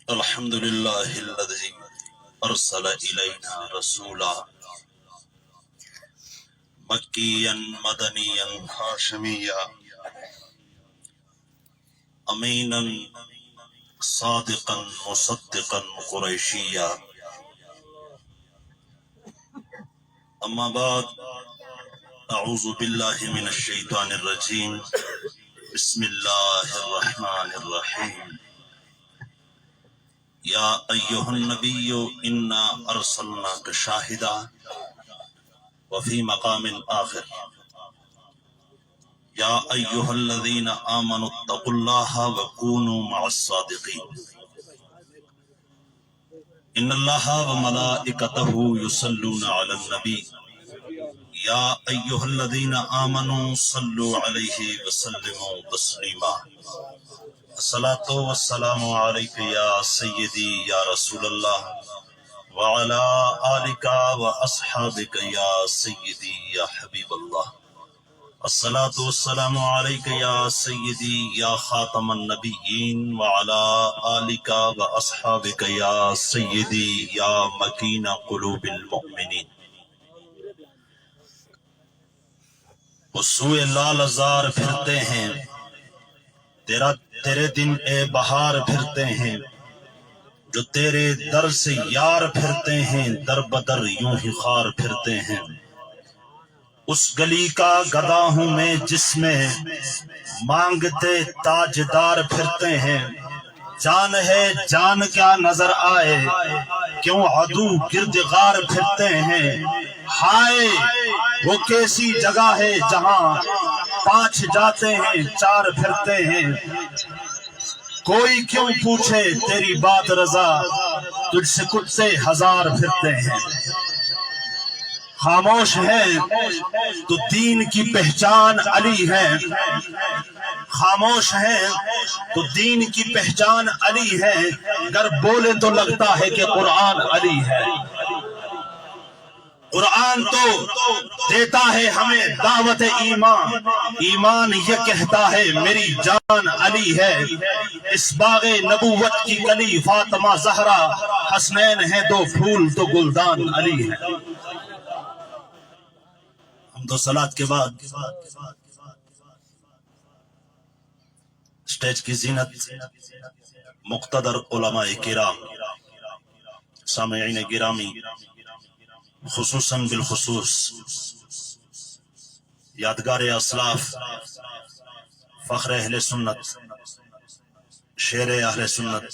الحمد لله الذي أرسل إلينا رسولا مكيا مدنيا هاشميا أمينا صادقا مصدقا قريشيا. أما بعد، أعوذ بالله من الشيطان الرجيم. بسم الله الرحمن الرحيم. يا أيها النبي إنا أرسلناك شاهدا وفي مقام آخر يا أيها الذين آمنوا اتقوا الله وكونوا مع الصادقين إن الله وملائكته يصلون على النبي يا أيها الذين آمنوا صلوا عليه وسلموا تسليما. الصلاة والسلام عليك يا سيدي يا رسول الله وعلى آلك وأصحابك يا سيدي يا حبيب الله. الصلاة والسلام عليك يا سيدي يا خاتم النبيين وعلى آلك وأصحابك يا سيدي يا مكين قلوب المؤمنين. وہ سوئے لال ازار پھرتے ہیں، تیرے دن اے بہار پھرتے ہیں، جو تیرے در سے یار پھرتے ہیں، در بدر یوں ہی خار پھرتے ہیں. اس گلی کا گدا ہوں میں جس میں مانگتے تاجدار پھرتے ہیں. جان ہے جان کیا نظر آئے، کیوں عدو گرد غار پھرتے ہیں. ہائے وہ کیسی جگہ ہے جہاں 5 جاتے ہیں 4 پھرتے ہیں. کوئی کیوں پوچھے تیری بات رضا، تجھ سے کتے 1000 پھرتے ہیں. خاموش ہے تو دین کی پہچان علی ہے، خاموش ہے تو دین کی پہچان علی ہے. اگر بولے تو لگتا ہے کہ قرآن علی ہے. قرآن تو دیتا ہے ہمیں دعوت ایمان، ایمان یہ کہتا ہے میری جان علی ہے. اس باغ نبوت کی کلی فاطمہ زہرا، حسنین ہیں 2 پھول تو گلدان علی ہے. حمد و صلات کے بعد سٹیج کی زینت مقتدر علماء کرام، سامعین گرامی، خصوصاً بالخصوص یادگار اسلاف، فخر اہل سنت، شیر اہل سنت،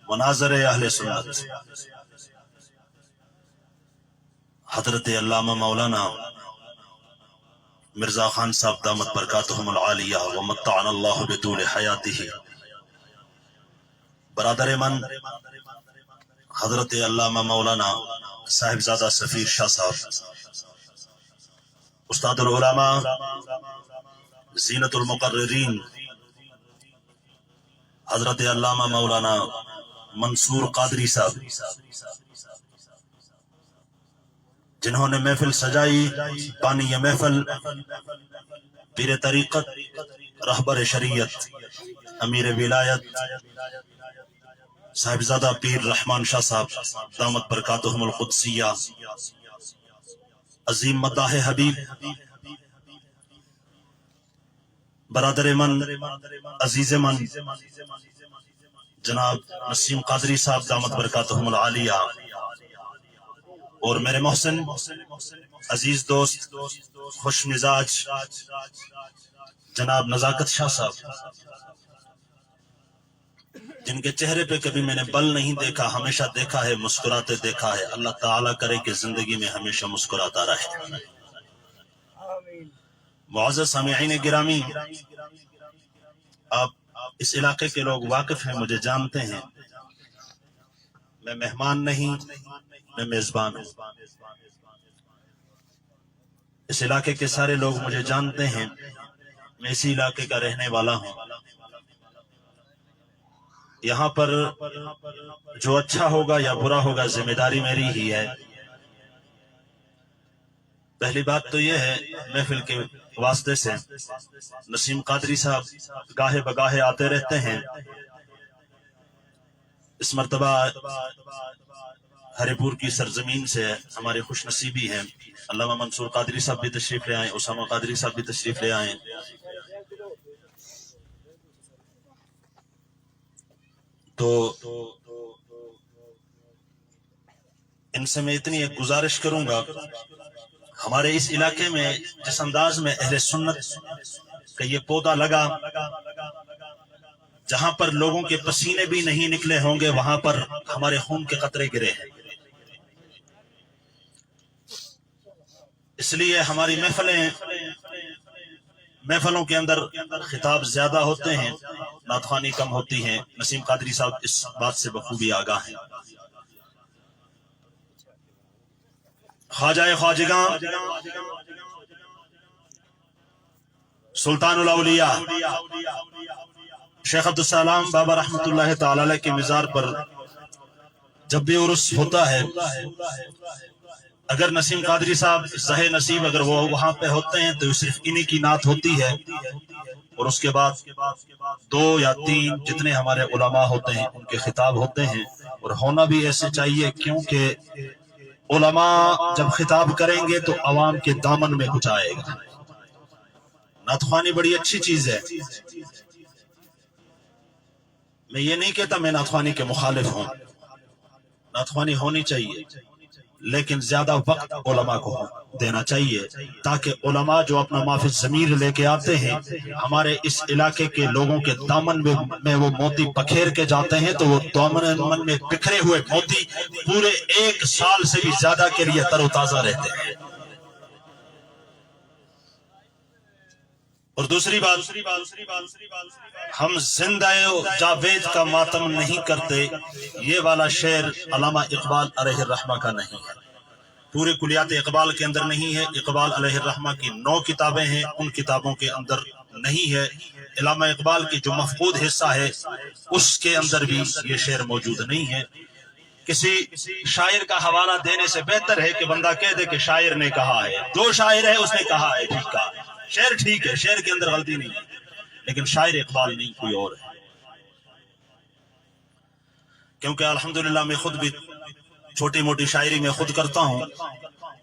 مناظر اہل سنت، حضرت علامہ مولانا مرزا خان صاحب دامت برکاتہم العالیہ ومتعنا اللہ بطول حیاتہ. برادر من حضرت علامہ مولانا صاحبزادہ سفیر شاہ صاحب، استاد العلماء، زینت المقررین حضرت علامہ مولانا منصور قادری صاحب، جنہوں نے محفل سجائی. پانی یہ محفل پیر طریقت، رہبر شریعت، امیر ولایت صاحبزادہ پیر رحمان شاہ صاحب دامت برکاتہم القدسیہ، عظیم مداح حبیب. برادر من، عزیز من جناب نسیم قادری صاحب دامت برکاتہم العالیہ، اور میرے محسن عزیز دوست خوش مزاج جناب نزاکت شاہ صاحب، جن کے چہرے پہ کبھی میں نے بل نہیں دیکھا، ہمیشہ دیکھا ہے مسکراتے دیکھا ہے. اللہ تعالیٰ کرے کہ زندگی میں ہمیشہ مسکراتا رہے. معزز سامعین گرامی، آپ اس علاقے کے لوگ واقف ہیں، مجھے جانتے ہیں. میں مہمان نہیں، میں میزبان ہوں. اس علاقے کے سارے لوگ مجھے جانتے ہیں، میں اسی علاقے کا رہنے والا ہوں. یہاں پر جو اچھا ہوگا یا برا ہوگا ذمہ داری میری ہی ہے. پہلی بات تو یہ ہے، محفل کے واسطے سے نسیم قادری صاحب گاہے بگاہے آتے رہتے ہیں. اس مرتبہ ہری پور کی سرزمین سے ہماری خوش نصیبی ہے، علامہ منصور قادری صاحب بھی تشریف لے آئیں، اسامہ قادری صاحب بھی تشریف لے آئیں۔ تو ان سے میں اتنی ایک گزارش کروں گا، ہمارے اس علاقے میں جس انداز میں اہل سنت کا یہ پودا لگا، جہاں پر لوگوں کے پسینے بھی نہیں نکلے ہوں گے وہاں پر ہمارے خون کے قطرے گرے ہیں۔ اس لیے ہماری محفلوں کے اندر خطاب زیادہ ہوتے ہیں، نعت خوانی کم ہوتی ہیں۔ نسیم قادری صاحب اس بات سے بخوبی آگاہ ہیں۔ خواجہ خواجگاں سلطان الاولیاء شیخ عبدالسلام بابا رحمۃ اللہ تعالی علیہ کے مزار پر جب بھی عرس ہوتا ہے، اگر نسیم قادری صاحب زہ نصیب اگر وہ وہاں پہ ہوتے ہیں تو صرف انہی کی نعت ہوتی ہے، اور اس کے بعد 2 یا 3 جتنے ہمارے علماء ہوتے ہیں ان کے خطاب ہوتے ہیں، اور ہونا بھی ایسے چاہیے، کیونکہ علماء جب خطاب کریں گے تو عوام کے دامن میں کچھ آئے گا۔ نعت خوانی بڑی اچھی چیز ہے، میں یہ نہیں کہتا میں نعت خوانی کے مخالف ہوں، نعت خوانی ہونی چاہیے، لیکن زیادہ وقت علماء کو دینا چاہیے، تاکہ علماء جو اپنا ما فی الضمیر لے کے آتے ہیں، ہمارے اس علاقے کے لوگوں کے دامن میں وہ موتی بکھیر کے جاتے ہیں، تو وہ دامن میں بکھرے ہوئے موتی پورے 1 سال سے بھی زیادہ کے لیے تر و تازہ رہتے ہیں۔ اور دوسری بات، ہم زندہ جاوید کا ماتم نہیں کرتے، یہ والا شعر علامہ اقبال علیہ الرحمہ کا نہیں ہے، پورے کلیات اقبال کے اندر نہیں ہے۔ اقبال علیہ الرحمہ کی 9 کتابیں ہیں، ان کتابوں کے اندر نہیں ہے۔ علامہ اقبال کی جو مفقود حصہ ہے اس کے اندر بھی یہ شعر موجود نہیں ہے۔ کسی شاعر کا حوالہ دینے سے بہتر ہے کہ بندہ کہہ دے کہ شاعر نے کہا ہے، جو شاعر ہے اس نے کہا ہے، ٹھیک کہا، شعر ٹھیک ہے، شعر کے اندر غلطی نہیں ہے، لیکن شاعر اقبال نہیں، کوئی اور ہے۔ کیونکہ الحمدللہ میں خود بھی چھوٹی موٹی شاعری میں خود کرتا ہوں،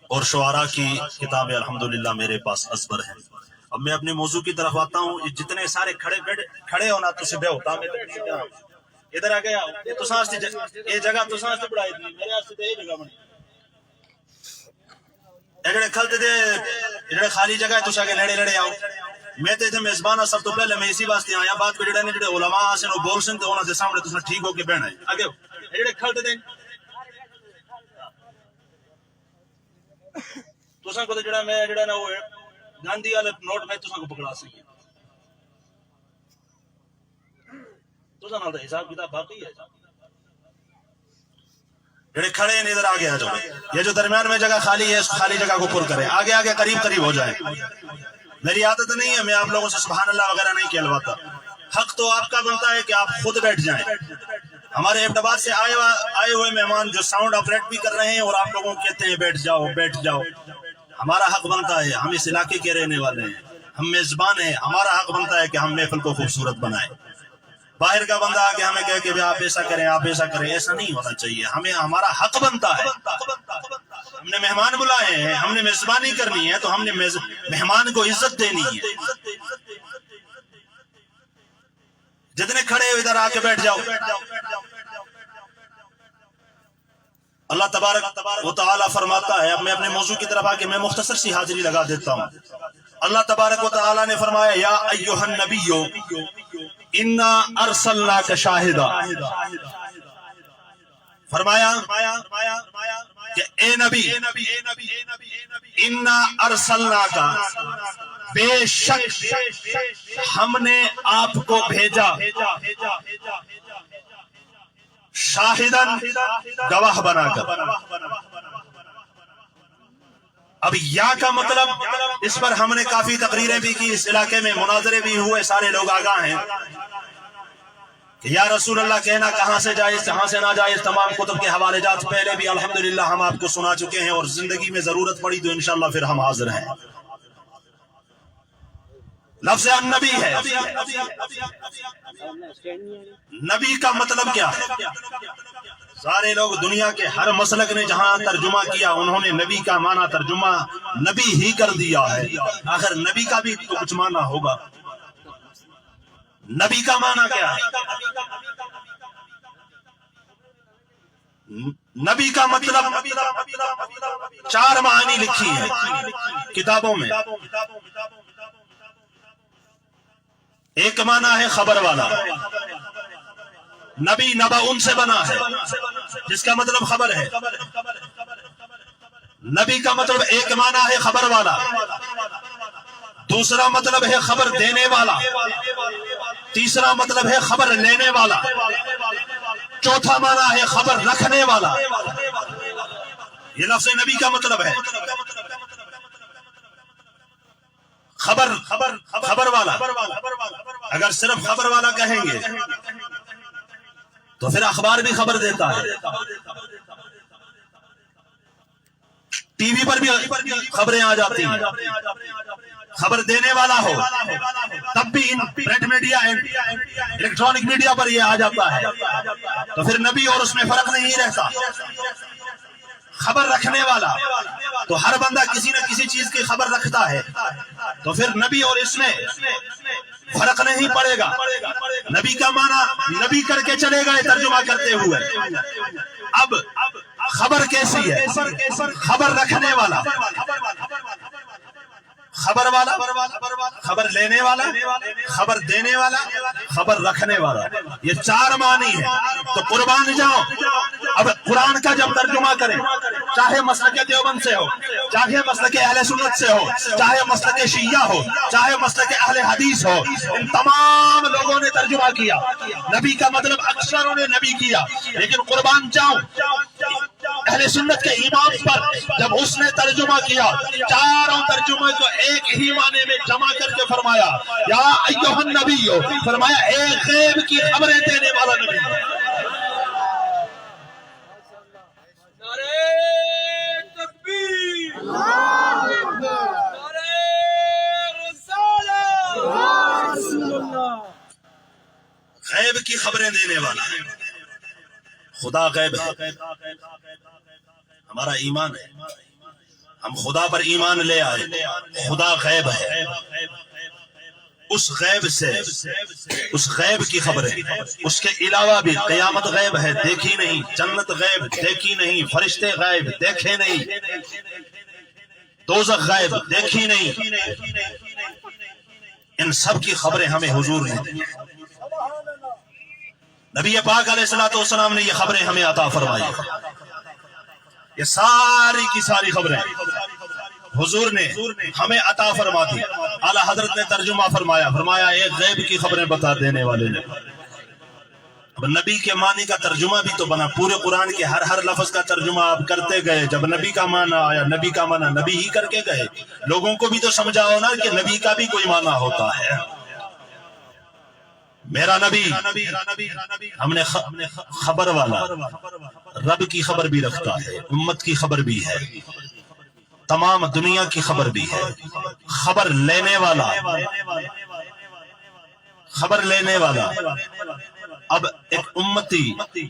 اور شعراء کی کتابیں الحمدللہ میرے پاس ازبر ہیں۔ اب میں اپنے موضوع کی طرف آتا ہوں۔ جتنے سارے کھڑے ہونا تو صبح ہوتا میں ادھر آ گیا، یہ جگہ تو سانس بڑھائی تھی میرے ہاتھ سے، یہ جگہ بنی جڑے کھلتے تھے، جڑے خالی جگہ ہے تو آگے لڑے آؤ۔ میں تے میزبان سب تو پہلے میں اسی واسطے آیا، بات پہ جڑے نے جڑے علماء سے وہ بول سن تے انہاں دے سامنے تساں ٹھیک ہو کے بہنا ہے۔ آگے جڑے کھلتے تھے تساں کو جڑا میں جڑا نا وہ گاندھی والے نوٹ میں تساں کو پکڑا سکے، تساں نال دا حساب کتاب باقی ہے۔ جڑے کھڑے ہیں ادھر آگے آ جاؤ، یہ جو درمیان میں جگہ خالی ہے اس خالی جگہ کو پر کریں، آگے آگے قریب ہو جائیں۔ میری عادت نہیں ہے میں آپ لوگوں سے سبحان اللہ وغیرہ نہیں کہلواتا، حق تو آپ کا بنتا ہے کہ آپ خود بیٹھ جائیں۔ ہمارے احمدآباد سے آئے ہوئے مہمان جو ساؤنڈ آپریٹ بھی کر رہے ہیں اور آپ لوگوں کو کہتے ہیں بیٹھ جاؤ، ہمارا حق بنتا ہے، ہم اس علاقے کے رہنے والے ہیں، ہم میزبان ہیں، ہمارا حق بنتا ہے کہ ہم محفل کو خوبصورت بنائیں۔ باہر کا بندہ آ کے ہمیں کہے کہ آپ ایسا کریں، ایسا نہیں ہونا چاہیے، ہمیں ہمارا حق بنتا ہے۔ ہم نے مہمان بلائے ہیں، ہم نے میزبانی کرنی ہے، تو ہم نے مہمان کو عزت دینی ہے۔ جتنے کھڑے ہو ادھر آ کے بیٹھ جاؤ۔ اللہ تبارک و تعالیٰ فرماتا ہے، اب میں اپنے موضوع کی طرف آ کے میں مختصر سی حاضری لگا دیتا ہوں۔ اللہ تبارک و تعالیٰ نے فرمایا، یا ایھا النبی انا ارسلناک شاہدا، فرمایا کہ اے نبی انا ارسلناک، بے شک ہم نے آپ کو بھیجا، شاہدن گواہ بنا کر۔ اب یا کا مطلب، اس پر ہم نے کافی تقریریں بھی کی، اس علاقے میں مناظرے بھی ہوئے، سارے لوگ آگاہ ہیں کہ یا رسول اللہ کہنا کہاں سے جائز کہاں سے ناجائز، تمام کتب کے حوالے جات پہلے بھی الحمدللہ ہم آپ کو سنا چکے ہیں، اور زندگی میں ضرورت پڑی تو انشاءاللہ پھر ہم حاضر ہیں۔ لفظ النبی ہے. نبی کا مطلب کیا ہے؟ سارے لوگ دنیا کے ہر مسلک نے جہاں ترجمہ کیا انہوں نے نبی کا معنی ترجمہ نبی ہی کر دیا ہے. آخر نبی کا بھی تو کچھ معنی ہوگا. نبی کا معنی کیا ہے؟ نبی کا مطلب 4 معنی لکھی ہے کتابوں میں. ایک معنی ہے خبر والا. نبی نبا ان سے بنا ہے جس کا مطلب خبر ہے. نبی کا مطلب ایک معنی ہے خبر والا. دوسرا مطلب ہے خبر دینے والا. تیسرا مطلب ہے خبر لینے والا. چوتھا معنی ہے خبر رکھنے والا. یہ لفظ نبی کا مطلب ہے. خبر والا. اگر صرف خبر والا کہیں گے تو پھر اخبار بھی خبر دیتا ہے. ٹی وی پر بھی خبریں آ جاتی ہیں. خبر دینے والا ہو تب بھی پرنٹ میڈیا الیکٹرانک میڈیا پر یہ آ جاتا ہے. تو پھر نبی اور اس میں فرق نہیں رہتا. خبر رکھنے والا تو ہر بندہ کسی نہ کسی چیز کی خبر رکھتا ہے. تو پھر نبی اور اس میں فرق نہیں پڑے گا. نبی کا معنی نبی کر کے چلے گا ترجمہ کرتے ہوئے. اب خبر کیسی ہے؟ خبر رکھنے والا، خبر والا، خبر لینے والا، خبر دینے والا، خبر رکھنے والا. یہ 4 معنی ہے. تو قربان جاؤ اب قرآن کا جب ترجمہ کریں، چاہے مسلک دیوبند سے ہو، چاہے مسلک اہل سنت سے ہو، چاہے مسلک شیعہ ہو، چاہے مسلک اہل حدیث ہو، ان تمام لوگوں نے ترجمہ کیا. نبی کا مطلب اکثروں نے نبی کیا. لیکن قربان جاؤ اہل سنت کے امام پر جب اس نے ترجمہ کیا، چاروں ترجمے کو ایک ہی معنی میں جمع کر کے فرمایا یا ایھا النبی، فرمایا ایک غیب کی خبریں دینے والا نبی. غیب کی خبریں دینے والا. خدا غیب ہے، ہمارا ایمان ہے. ہم خدا پر ایمان لے آئے. خدا غیب ہے. اس غیب سے، اس غیب کی خبریں، اس کے علاوہ بھی قیامت غیب ہے دیکھی نہیں، جنت غیب دیکھی نہیں، فرشتے غیب دیکھے نہیں، دوزخ غیب دیکھی نہیں. ان سب کی خبریں ہمیں حضور نے دی. نبی پاک علیہ الصلوۃ والسلام نے یہ خبریں ہمیں عطا فرمائی. یہ ساری کی ساری خبریں حضور نے ہمیں عطا فرما دی. اعلیٰ حضرت نے ترجمہ فرمایا ایک غیب کی خبریں بتا دینے والے نے. اب نبی کے معنی کا ترجمہ بھی تو بنا. پورے قرآن کے ہر لفظ کا ترجمہ آپ کرتے گئے. جب نبی کا معنی آیا، نبی کا معنی نبی ہی کر کے گئے. لوگوں کو بھی تو سمجھاؤ نا کہ نبی کا بھی کوئی معنی ہوتا ہے. میرا نبی ہم نے خبر والا، رب کی خبر بھی رکھتا ہے، امت کی خبر بھی ہے، تمام دنیا کی خبر بھی ہے. خبر لینے والا، خبر لینے والا. اب ایک امتی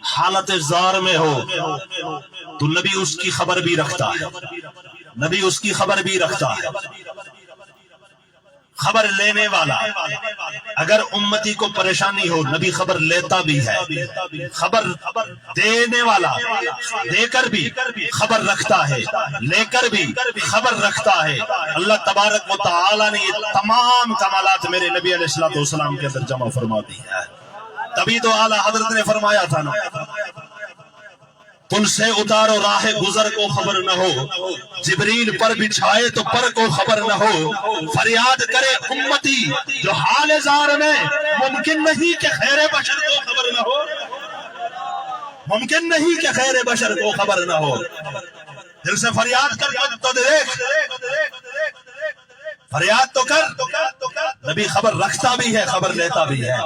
حالت زار میں ہو تو نبی اس کی خبر بھی رکھتا ہے. نبی اس کی خبر بھی رکھتا ہے. خبر لینے والا، اگر امتی کو پریشانی ہو نبی خبر لیتا بھی ہے. خبر دینے والا، دے کر بھی خبر رکھتا ہے، لے کر بھی خبر رکھتا ہے. اللہ تبارک و تعالی نے یہ تمام کمالات میرے نبی علیہ الصلوۃ والسلام کے اندر جمع فرما دی ہے. تبھی تو اعلیٰ حضرت نے فرمایا تھا نا، پل سے اتارو راہ گزر کو خبر نہ ہو، جبریل پر بچھائے تو پر کو خبر نہ ہو. فریاد کرے امتی جو حال زار میں، ممکن نہیں کہ خیر بشر کو خبر نہ ہو، ممکن نہیں کہ خیر بشر کو خبر نہ ہو. دل سے فریاد کر تو دیکھ، فریاد تو کر. نبی خبر رکھتا بھی ہے، خبر لیتا بھی ہے.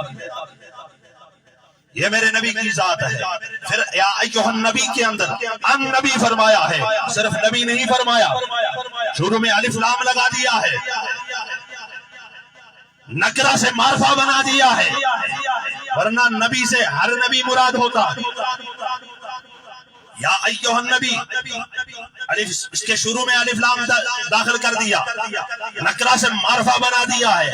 یہ میرے نبی کی ذات ہے. پھر یا ایھا النبی کے اندر ان نبی فرمایا ہے. صرف نبی نہیں فرمایا، شروع میں الف لام لگا دیا ہے. نکرہ سے معرفہ بنا دیا ہے، ورنہ نبی سے ہر نبی مراد ہوتا۔ یا ایھا النبی، الف اس کے شروع میں الف لام داخل کر دیا، نکرہ سے معرفہ بنا دیا ہے۔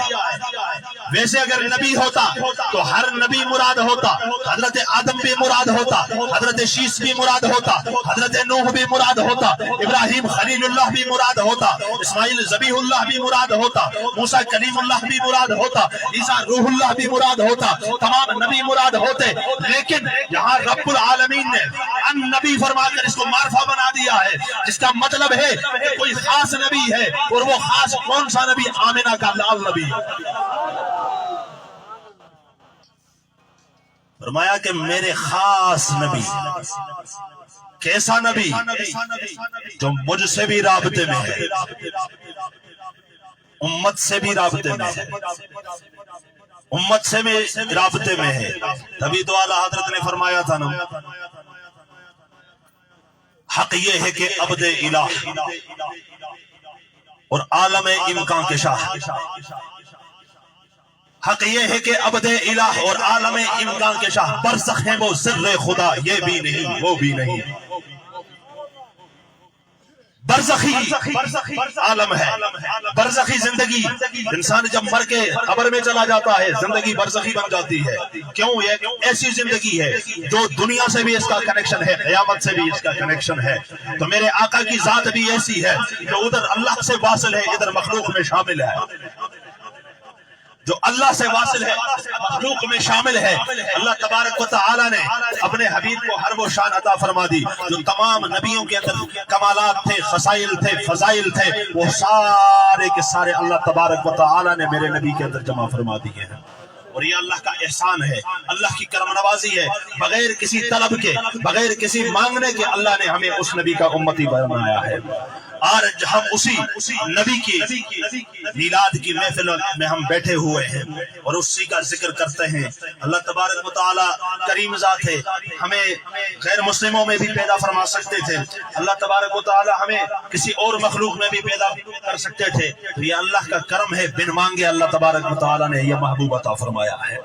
ویسے اگر نبی ہوتا تو ہر نبی مراد ہوتا، حضرت آدم بھی مراد ہوتا، حضرت شیس بھی مراد ہوتا، حضرت نوح بھی مراد ہوتا، ابراہیم خلیل اللہ بھی مراد ہوتا، اسماعیل ذبیح اللہ بھی مراد ہوتا، موسیٰ کلیم اللہ بھی مراد ہوتا، عیسیٰ روح اللہ بھی مراد ہوتا، تمام نبی مراد ہوتے۔ لیکن یہاں رب العالمین نے ان نبی فرما کر اس کو معرفہ بنا دیا ہے، جس کا مطلب ہے کہ کوئی خاص نبی ہے، اور وہ خاص کون سا نبی؟ آمنہ کا لال نبی۔ فرمایا کہ میرے خاص نبی، کیسا نبی؟ جو مجھ سے بھی رابطے میں ہے، امت سے بھی رابطے میں ہے، امت سے بھی رابطے میں ہے۔ تبھی تو اعلیٰ حضرت نے فرمایا تھا نا، حق یہ ہے کہ عبد الہ اور عالم امکان کے شاہ، حق یہ ہے کہ عبد الہ اور عالم امکان کے شاہ، برزخ ہیں وہ سر خدا، یہ بھی نہیں وہ بھی نہیں، برزخی عالم ہے، برزخی زندگی۔ انسان جب مر کے قبر میں چلا جاتا ہے زندگی برزخی بن جاتی ہے۔ کیوں؟ یہ ایسی زندگی ہے جو دنیا سے بھی اس کا کنیکشن ہے، قیامت سے بھی اس کا کنیکشن ہے۔ تو میرے آقا کی ذات بھی ایسی ہے جو ادھر اللہ سے واصل ہے، ادھر مخلوق میں شامل ہے، جو اللہ سے واصل ہے مخلوق میں شامل ہے۔ اللہ تبارک و تعالی نے اپنے حبیب کو ہر وہ شان عطا فرما دی جو تمام نبیوں کے اندر کمالات تھے، خصائل تھے، فضائل تھے، وہ سارے کے سارے اللہ تبارک و تعالی نے میرے نبی کے اندر جمع فرما دیے ہیں۔ اور یہ اللہ کا احسان ہے، اللہ کی کرم نوازی ہے، بغیر کسی طلب کے، بغیر کسی مانگنے کے اللہ نے ہمیں اس نبی کا امتی بنایا ہے۔ آج ہم اسی نبی کی میلاد کی محفل میں ہم بیٹھے ہوئے ہیں اور اسی کا ذکر کرتے ہیں۔ اللہ تبارک و تعالی کریم ذات ہے، ہمیں غیر مسلموں میں بھی پیدا فرما سکتے تھے، اللہ تبارک و تعالی ہمیں کسی اور مخلوق میں بھی پیدا کر سکتے تھے۔ تو یہ اللہ کا کرم ہے، بن مانگے اللہ تبارک و تعالی نے یہ محبوب عطا فرمایا ہے۔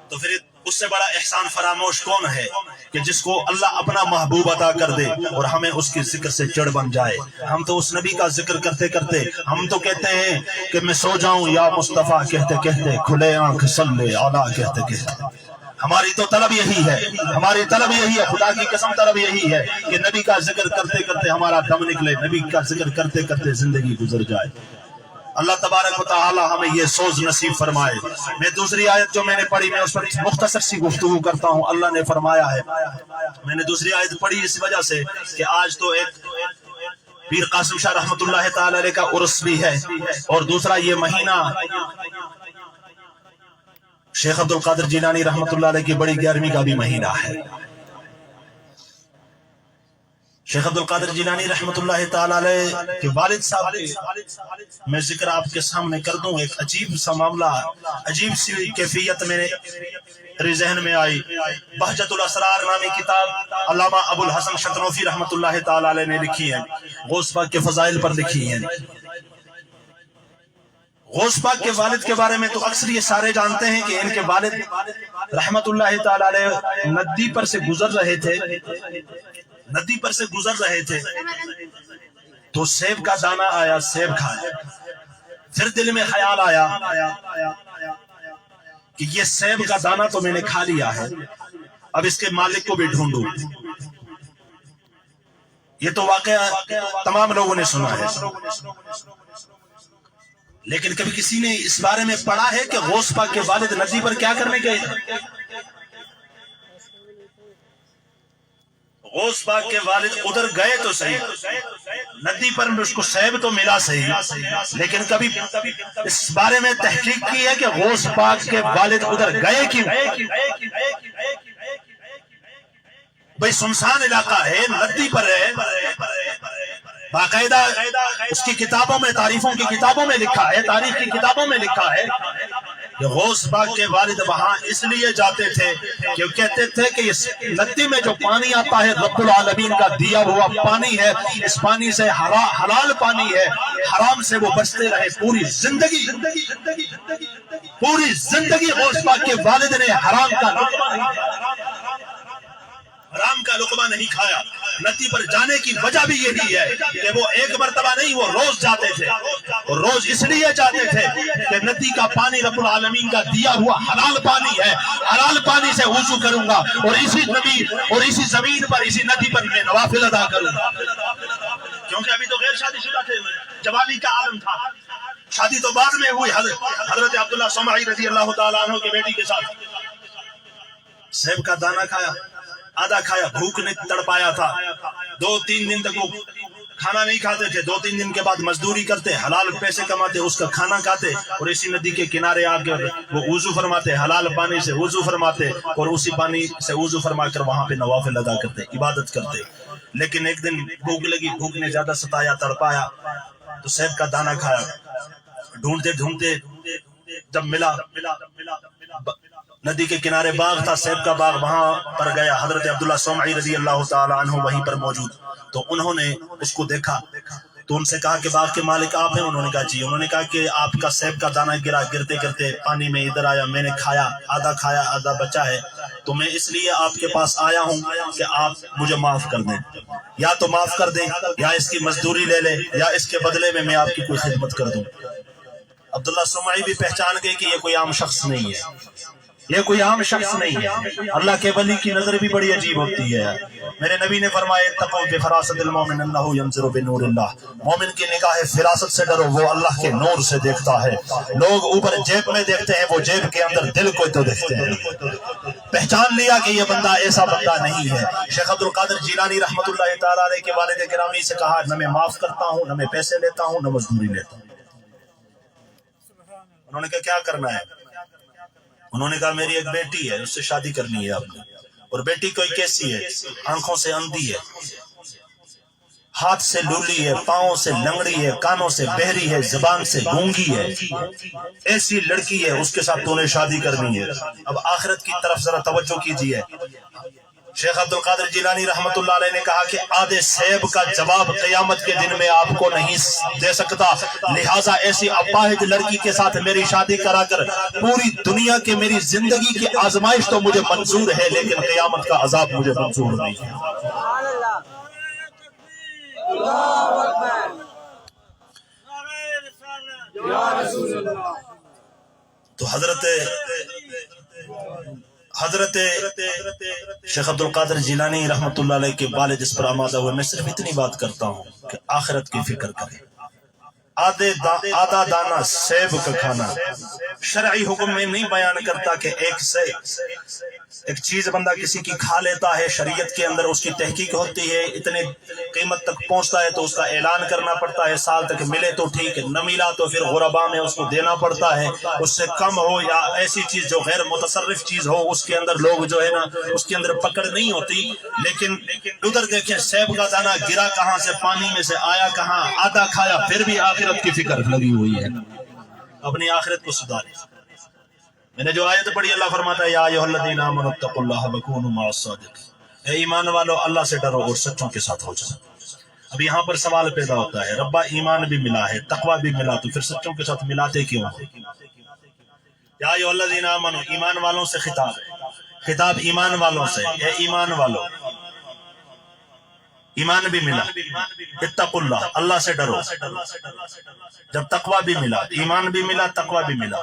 تو پھر اس سے بڑا احسان فراموش کون ہے کہ جس کو اللہ اپنا محبوب عطا کر دے اور ہمیں اس کے ذکر سے چڑ بن جائے۔ ہم تو اس نبی کا ذکر کرتے کرتے ہم تو کہتے ہیں کہ میں سو جاؤں یا مصطفیٰ کہتے کہتے، کھلے آنکھ صلی اعلیٰ کہتے کہتے۔ ہماری تو طلب یہی ہے، ہماری طلب یہی ہے، خدا کی قسم طلب یہی ہے کہ نبی کا ذکر کرتے کرتے ہمارا دم نکلے، نبی کا ذکر کرتے کرتے زندگی گزر جائے۔ اللہ تبارک و تعالی ہمیں یہ سوز نصیب فرمائے۔ میں دوسری آیت جو میں نے پڑھی میں اس پر مختصر سی گفتگو کرتا ہوں۔ اللہ نے فرمایا ہے، میں نے دوسری آیت پڑھی اس وجہ سے کہ آج تو ایک پیر قاسم شاہ رحمت اللہ تعالی علیہ کا عرس بھی ہے، اور دوسرا یہ مہینہ شیخ عبد القادر جیلانی رحمت اللہ علیہ کی بڑی 11ویں کا بھی مہینہ ہے۔ شیخ عبد القادر جیلانی رحمت اللہ تعالی علیہ کے والد صاحب میں ذکر آپ کے سامنے کر دوں۔ ایک عجیب سا معاملہ، عجیب سی کیفیت میرے ذہن میں آئی۔ بہجت الاسرار نامی کتاب علامہ ابو الحسن شتروفی رحمت اللہ تعالی علیہ نے لکھی ہے، غوث پاک کے فضائل پر لکھی ہے۔ غوث پاک کے والد کے بارے میں تو اکثر یہ سارے جانتے ہیں کہ ان کے والد رحمت اللہ تعالی علیہ ندی پر سے گزر رہے تھے، ندی پر سے گزر رہے تھے تو سیب کا دانہ آیا، سیب کھایا۔ پھر دل میں خیال آیا کہ یہ سیب کا دانہ تو میں نے کھا لیا ہے، اب اس کے مالک کو بھی ڈھونڈوں۔ یہ تو واقعہ تمام لوگوں نے سنا ہے، لیکن کبھی کسی نے اس بارے میں پڑھا ہے کہ غوث پاک کے والد ندی پر کیا کرنے گئے؟ غوث پاک کے والد ادھر گئے تو صحیح، ندی پر اس کو سیب تو ملا صحیح، لیکن کبھی اس بارے میں تحقیق کی ہے کہ غوث پاک کے والد ادھر گئے کیوں؟ بھئی سنسان علاقہ ہے، ندی پر ہے، باقاعدہ اس کی کتابوں میں، تعریفوں کی کتابوں میں لکھا ہے، تاریخ کی کتابوں میں لکھا ہے یہ غوث پاک کے والد وہاں اس لیے جاتے تھے کہ وہ کہتے تھے کہ اس ندی میں جو پانی آتا ہے رب العالمین کا دیا ہوا پانی ہے، اس پانی سے حلال پانی ہے، حرام سے وہ بچتے رہے پوری زندگی غوث پاک کے والد نے حرام کا لقمہ نہیں کھایا۔ ندی پر جانے کی وجہ بھی یہی ہے کہ وہ ایک مرتبہ نہیں، وہ روز جاتے تھے، اور روز اس لیے جاتے تھے کہ ندی کا پانی رب العالمین کا دیا ہوا حلال پانی ہے، حلال پانی سے وضو کروں گا اور اسی زمین پر اسی ندی پر میں نوافل ادا کروں گا۔ کیونکہ ابھی تو غیر شادی شدہ تھے، جوانی کا عالم تھا، شادی تو بعد میں ہوئی حضرت عبداللہ صومعی رضی اللہ تعالیٰ عنہ کی بیٹی کے ساتھ۔ سیب کا دانہ کھایا، آدھا کھایا، بھوک نے تڑپایا تھا، 2-3 دن تک وہ کھانا نہیں کھاتے تھے، 2-3 دن کے بعد مزدوری کرتے، حلال پیسے کماتے، اس کا کھانا کھاتے اور اسی ندی کے کنارے آ کر وہ وضو فرماتے، حلال پانی سے وضو فرماتے اور اسی پانی سے وضو فرما کر وہاں پہ نوافل ادا کرتے، عبادت کرتے۔ لیکن ایک دن بھوک لگی، بھوک نے زیادہ ستایا، تڑپایا تو سیب کا دانہ کھایا، ڈھونڈتے جب ملا، ندی کے کنارے باغ تھا، سیب کا باغ، وہاں پر گیا، حضرت عبداللہ صومعی رضی اللہ تعالیٰ عنہ وہیں پر موجود، تو انہوں نے اس کو دیکھا تو ان سے کہا کہ باغ کے مالک آپ ہیں؟ انہوں نے کہا جی۔ انہوں نے کہا کہ آپ کا سیب کا دانہ گرتے پانی میں ادھر آیا، میں نے کھایا آدھا بچا ہے، تو میں اس لیے آپ کے پاس آیا ہوں کہ آپ مجھے معاف کر دیں، یا تو معاف کر دیں یا اس کی مزدوری لے لیں، یا اس کے بدلے میں آپ کی کوئی خدمت کر دوں۔ عبداللہ صومعی بھی پہچان گئے کہ یہ کوئی عام شخص نہیں ہے، یہ کوئی عام شخص نہیں ہے، اللہ کے ولی کی نظر بھی بڑی عجیب ہوتی ہے۔ میرے نبی نے فرمایا اتقوا بفراست المومن انہ ینظر بنور اللہ، مومن کی نگاہ فراست سے ڈرو، وہ اللہ کے نور سے دیکھتا ہے۔ لوگ اوپر جیب میں دیکھتے ہیں، وہ جیب کے اندر دل کو تو دیکھتے ہیں۔ پہچان لیا کہ یہ بندہ ایسا بندہ نہیں ہے۔ شیخ عبد القادر جیلانی رحمۃ اللہ تعالیٰ علیہ کے والد گرامی سے کہا نہ میں معاف کرتا ہوں، نہ میں پیسے لیتا ہوں، نہ مزدوری لیتا ہوں۔ انہوں نے کہا کیا کرنا ہے؟ انہوں نے کہا میری ایک بیٹی ہے، اس سے شادی کرنی ہے آپ نے، اور بیٹی کوئی کیسی ہے؟ آنکھوں سے اندھی ہے، ہاتھ سے لولی ہے، پاؤں سے لنگڑی ہے، کانوں سے بہری ہے، زبان سے گونگی ہے، ایسی لڑکی ہے، اس کے ساتھ تو نے شادی کرنی ہے۔ اب آخرت کی طرف ذرا توجہ کیجیے۔ شیخ عبد القادر جیلانی رحمت اللہ علیہ نے کہا کہ آدھے سیب کا جواب قیامت کے دن میں آپ کو نہیں دے سکتا، لہٰذا ایسی اپاہج لڑکی کے ساتھ میری شادی کرا کر پوری دنیا کے میری زندگی کی آزمائش تو مجھے منظور ہے، لیکن قیامت کا عذاب مجھے منظور نہیں ہے۔ تو حضرت شیخ عبد القادر جیلانی رحمت اللہ علیہ کے والد اس پر آمادہ ہوئے۔ میں صرف اتنی بات کرتا ہوں کہ آخرت کی فکر کریں۔ آدھا دانہ سیب کا کھانا شرعی حکم میں نہیں بیان کرتا کہ ایک چیز بندہ کسی کی کھا لیتا ہے، شریعت کے اندر اس کی تحقیق ہوتی ہے، اتنے قیمت تک پہنچتا ہے تو اس کا اعلان کرنا پڑتا ہے، سال تک ملے تو ٹھیک، نہ ملا تو پھر غربا میں اس کو دینا پڑتا ہے، اس سے کم ہو یا ایسی چیز جو غیر متصرف چیز ہو اس کے اندر لوگ جو ہے نا اس کے اندر پکڑ نہیں ہوتی۔ لیکن ادھر دیکھیں سیب کا دانہ گرا کہاں سے، پانی میں سے آیا کہاں، آدھا کھایا، پھر بھی آخرت کی فکر لگی ہوئی ہے۔ اپنی آخرت کو سدھاریں۔ میں نے جو آیت پڑھی، اللہ فرماتا ہے یا ایھا الذین آمنوا اتقوا اللہ وکونوا مع الصادقین، اے ایمان والو اللہ سے ڈرو اور سچوں کے ساتھ ہو جاؤ۔ اب یہاں پر سوال پیدا ہوتا ہے، ربا ایمان بھی ملا ہے، تقوی بھی ملا، تو پھر سچوں کے ساتھ ملاتے کیوں ہیں؟ یا ایھا الذین آمنوا، ایمان والوں سے خطاب ہے، خطاب ایمان والوں سے، اے ایمان والو ایمان بھی ملا، اتقوا اللہ اللہ سے ڈرو، جب تقوی بھی ملا، ایمان بھی ملا، تقوی بھی ملا،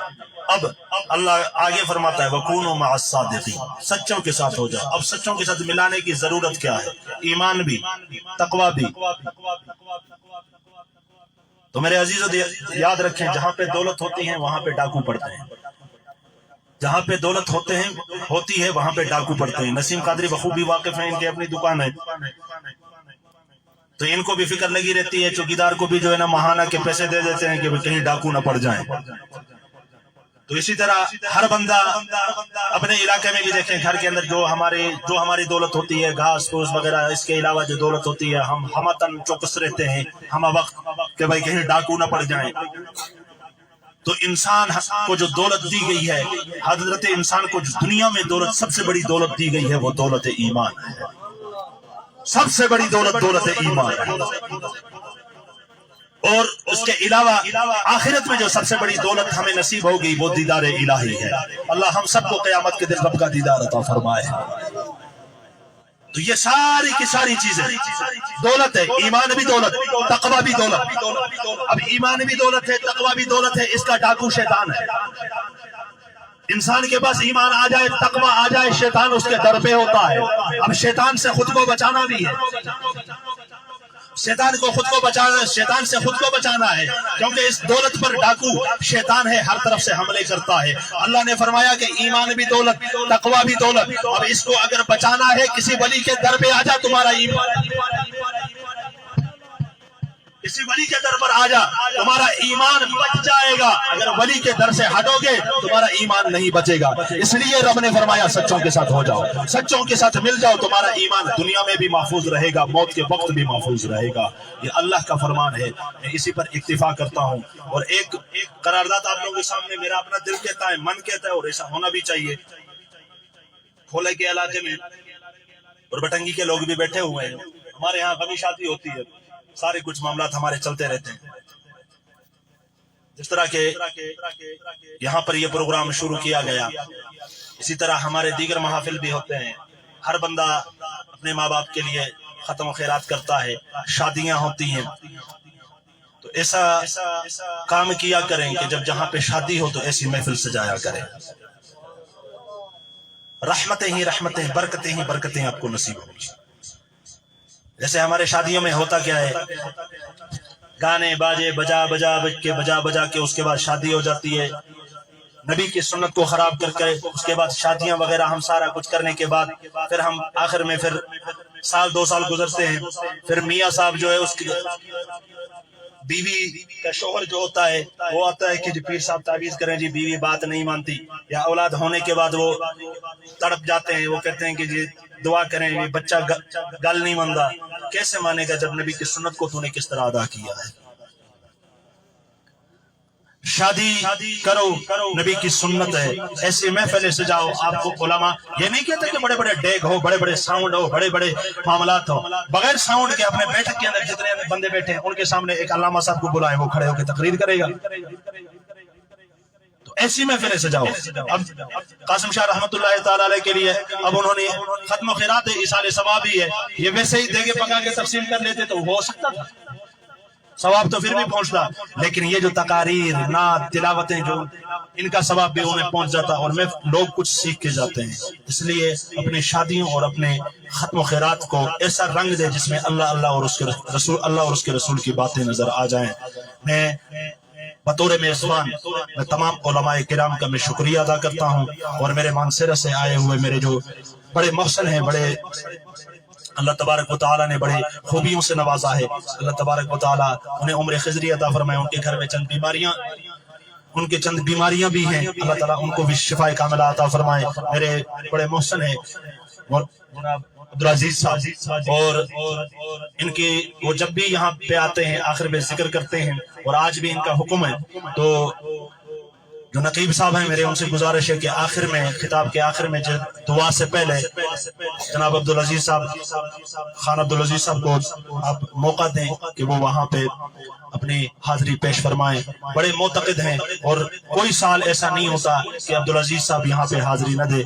اب اللہ آگے فرماتا ہے وَكُونُوا مَعَ الصَّادِقِينَ، سچوں کے ساتھ ہو جاؤ۔ اب سچوں کے ساتھ ملانے کی ضرورت کیا ہے؟ ایمان بھی، تقوی بھی۔ تو میرے عزیزو یاد رکھیں، جہاں پہ دولت ہوتی ہے وہاں پہ ڈاکو پڑتے ہیں، جہاں پہ دولت ہوتی ہے وہاں پہ ڈاکو پڑتے ہیں۔ نسیم قادری بخوبی واقف ہیں، ان کی اپنی دکان ہے، تو ان کو بھی فکر لگی رہتی ہے، چوکیدار کو بھی جو ہے نا ماہانہ کے پیسے دے دیتے ہیں کہ کہیں ڈاکو نہ پڑ جائیں۔ تو اسی طرح ہر بندہ اپنے علاقے میں بھی دیکھیں، گھر کے اندر جو ہماری دولت ہوتی ہے، گھاس پھوس وغیرہ، اس کے علاوہ جو دولت ہوتی ہے، ہم ہمتن چوکس رہتے ہیں ہم وقت کہ بھائی کہیں ڈاکو نہ پڑ جائیں۔ تو انسان کو جو دولت دی گئی ہے، حضرت انسان کو جو دنیا میں دولت سب سے بڑی دولت دی گئی ہے وہ دولت ایمان ہے۔ سب سے بڑی دولت دولت ایمان ہے۔ اور اس کے علاوہ آخرت میں جو سب سے بڑی دولت ہمیں نصیب ہوگی وہ دیدار الہی ہے۔ اللہ ہم سب کو قیامت کے دن رب کا دیدار عطا فرمائے۔ تو یہ ساری کی ساری چیزیں دولت ہے، ایمان بھی دولت، تقوی بھی دولت۔ اب ایمان بھی دولت ہے، تقوی بھی دولت ہے، اس کا ڈاکو شیطان ہے۔ انسان کے پاس ایمان آ جائے، تقوی آ جائے، شیطان اس کے در پہ ہوتا ہے۔ اب شیطان سے خود کو بچانا بھی ہے، شیطان سے خود کو بچانا ہے، کیونکہ اس دولت پر ڈاکو شیطان ہے، ہر طرف سے حملے کرتا ہے۔ اللہ نے فرمایا کہ ایمان بھی دولت، تقوی بھی دولت۔ اب اس کو اگر بچانا ہے، کسی ولی کے در پہ آ جا، تمہارا ایمان، کسی ولی کے در پر آ جا، تمہارا ایمان بچ جائے گا۔ اگر ولی کے در سے ہٹو گے تمہارا ایمان نہیں بچے گا۔ اس لیے رب نے فرمایا سچوں کے ساتھ ہو جاؤ، سچوں کے ساتھ مل جاؤ، تمہارا ایمان دنیا میں بھی محفوظ رہے گا، موت کے وقت بھی محفوظ رہے گا۔ یہ اللہ کا فرمان ہے، میں اسی پر اکتفا کرتا ہوں۔ اور ایک قرارداد آپ لوگوں کے سامنے، میرا اپنا دل کہتا ہے، من کہتا ہے، اور ایسا ہونا بھی چاہیے۔ کھولے کے علاقے میں اور بٹنگی کے لوگ بھی بیٹھے ہوئے ہیں، ہمارے یہاں غمی شادی ہوتی ہے، سارے کچھ معاملات ہمارے چلتے رہتے ہیں۔ جس طرح کے یہاں پر یہ پروگرام شروع کیا گیا، اسی طرح ہمارے دیگر محافل بھی ہوتے ہیں۔ ہر بندہ اپنے ماں باپ کے لیے ختم و خیرات کرتا ہے، شادیاں ہوتی ہیں، تو ایسا کام کیا کریں کہ جب جہاں پہ شادی ہو تو ایسی محفل سجایا کریں۔ رحمتیں ہی رحمتیں، برکتیں ہی برکتیں آپ کو نصیب ہوگی۔ جیسے ہمارے شادیوں میں ہوتا کیا ہے، گانے باجے بجا بجا کے اس کے بعد شادی ہو جاتی ہے۔ نبی کی سنت کو خراب کر کے اس کے بعد شادیاں وغیرہ ہم سارا کچھ کرنے کے بعد پھر ہم آخر میں پھر سال دو سال گزرتے ہیں، پھر میاں صاحب جو ہے اس کی بیوی کا شوہر جو ہوتا ہے وہ آتا ہے کہ جی پیر صاحب تعویذ کریں، جی بیوی بات نہیں مانتی، یا اولاد ہونے کے بعد وہ تڑپ جاتے ہیں، وہ کہتے ہیں کہ جی دعا کریں، جی بچہ گل نہیں مانتا۔ کیسے مانے گا جب نبی کی سنت کو تو نے کس طرح ادا کیا ہے؟ شادی کرو، نبی کی سنت ہے، ایسی محفلیں سجاؤ۔ آپ کو علماء یہ نہیں کہتے کہ بڑے بڑے ڈیگ ہو، بڑے بڑے ساؤنڈ ہو، بڑے بڑے معاملات ہو، بغیر ساؤنڈ کے اپنے بیٹھک کے اندر جتنے بندے بیٹھے ہیں ان کے سامنے ایک علامہ صاحب کو بلائیں، وہ کھڑے ہو کے تقریر کرے گا، تو ایسی محفلیں سجاؤ۔ اب قاسم شاہ رحمت اللہ تعالی علیہ کے لیے اب انہوں نے ختم و خیرات ایصال ثواب ہی ہے، یہ ویسے ہی دیگے پکا کے تقسیم کر لیتے تو ہو سکتا تھا، ثواب تو پھر بھی پہنچتا، لیکن یہ جو تقاریر، نعت، تلاوتیں جو ان کا ثواب بھی انہیں پہنچ جاتا، اور میں لوگ کچھ سیکھ کے جاتے ہیں۔ اس لیے اپنے شادیوں اور اپنے ختم و خیرات کو ایسا رنگ دے جس میں اللہ اور اس کے رسول کی باتیں نظر آ جائیں۔ میں بطور میزبان میں تمام علماء کرام کا میں شکریہ ادا کرتا ہوں، اور میرے مانسرہ سے آئے ہوئے میرے جو بڑے محسن ہیں، بڑے اللہ تبارک و تعالیٰ نے بڑے خوبیوں سے نوازا ہے، اللہ تبارک و تعالیٰ انہیں عمر خضری عطا فرمائے۔ ان کے گھر میں چند بیماریاں بھی ہیں، اللہ تعالیٰ ان کو بھی شفا کاملہ عطا فرمائے۔ میرے بڑے محسن ہیں جناب عبدالعزیز صاحب، اور ان کے وہ جب بھی یہاں پہ آتے ہیں آخر میں ذکر کرتے ہیں، اور آج بھی ان کا حکم ہے۔ تو جو نقیب صاحب ہیں، میرے ان سے گزارش ہے کہ آخر میں خطاب کے آخر میں دعا سے پہلے جناب عبدالعزیز صاحب، خان عبدالعزیز صاحب کو آپ موقع دیں کہ وہ وہاں پہ اپنی حاضری پیش فرمائیں۔ بڑے معتقد ہیں، اور کوئی سال ایسا نہیں ہوتا کہ عبدالعزیز صاحب یہاں پہ حاضری نہ دے۔